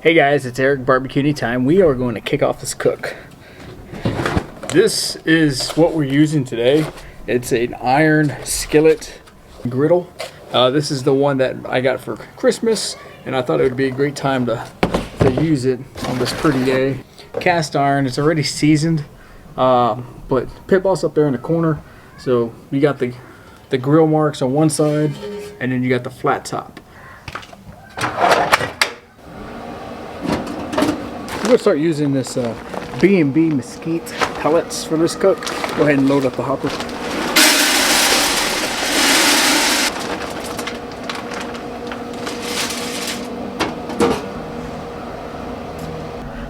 Hey guys, it's Eric, BBQ Anytime. We are going to kick off this cook. This is what we're using today. It's an iron skillet griddle. This is the one that I got for Christmas, and I thought it would be a great time to use it on this pretty day. Cast iron, it's already seasoned, but pit boss up there in the corner. So you got the grill marks on one side, and then you got the flat top. We're going to start using this B&B mesquite pellets for this cook. Go ahead and load up the hopper.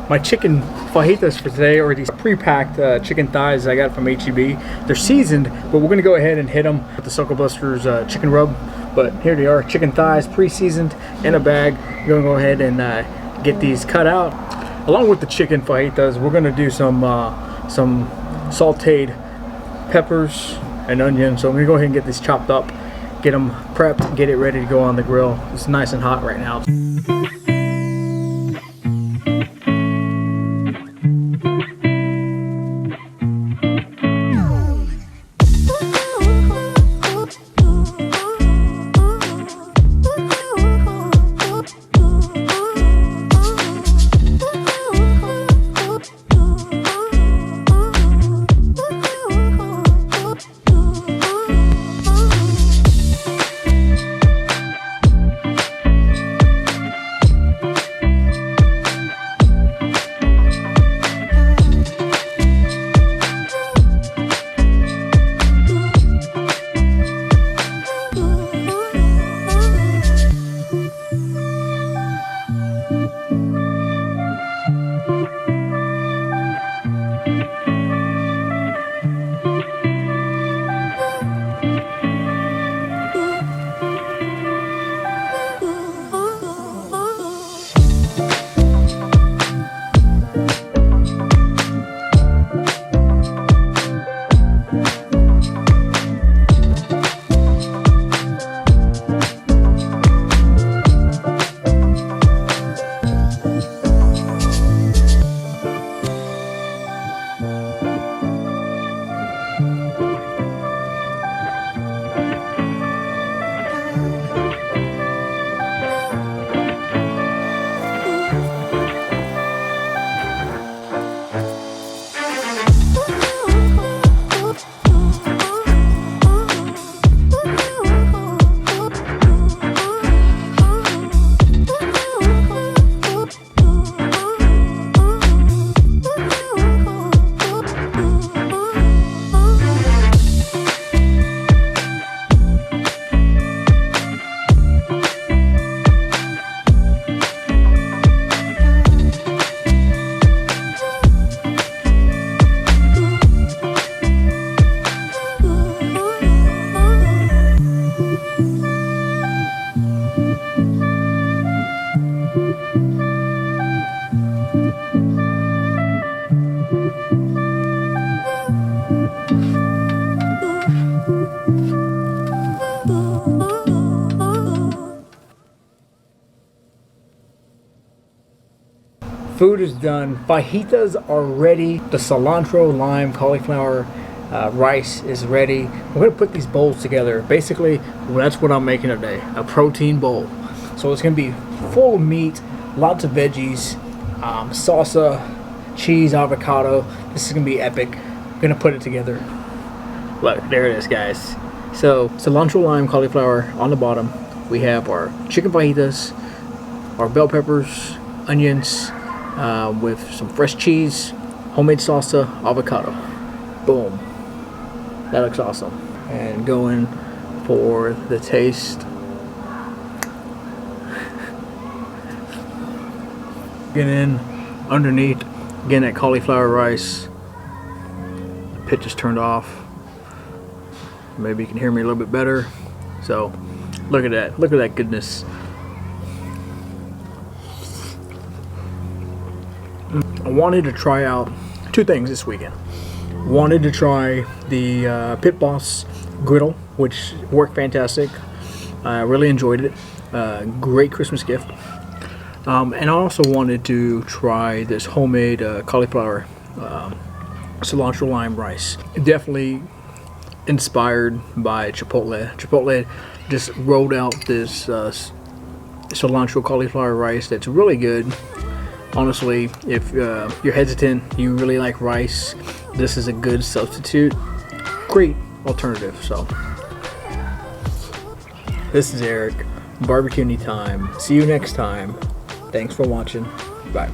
My chicken fajitas for today are these pre-packed chicken thighs I got from HEB. They're seasoned, but we're going to go ahead and hit them with the Circle Busters chicken rub. But here they are, chicken thighs pre-seasoned in a bag. We're going to go ahead and get these cut out. Along with the chicken fajitas, we're going to do some sauteed peppers and onions. So I'm going to go ahead and get these chopped up, get them prepped, get it ready to go on the grill. It's nice and hot right now. Food is done. Fajitas are ready. The cilantro, lime, cauliflower rice is ready. We're going to put these bowls together. Basically, that's what I'm making today, a protein bowl. So it's going to be full of meat, lots of veggies, salsa, cheese, avocado. This is going to be epic. I'm going to put it together. Look, there it is, guys. So cilantro, lime, cauliflower on the bottom. We have our chicken fajitas, our bell peppers, onions, with some fresh cheese, homemade salsa, avocado. Boom. That looks awesome. And going for the taste. Get in underneath, again, that cauliflower rice. The pitch is turned off. Maybe you can hear me a little bit better. So look at that. Look at that goodness. I wanted to try out two things this weekend. Wanted to try the Pit Boss Griddle, which worked fantastic. I really enjoyed it. Great Christmas gift. And I also wanted to try this homemade cauliflower cilantro lime rice. Definitely inspired by Chipotle. Chipotle just rolled out this cilantro cauliflower rice that's really good. Honestly, if you're hesitant, you really like rice, this is a good substitute. Great alternative. So, this is Eric, BBQ Anytime. See you next time. Thanks for watching. Bye.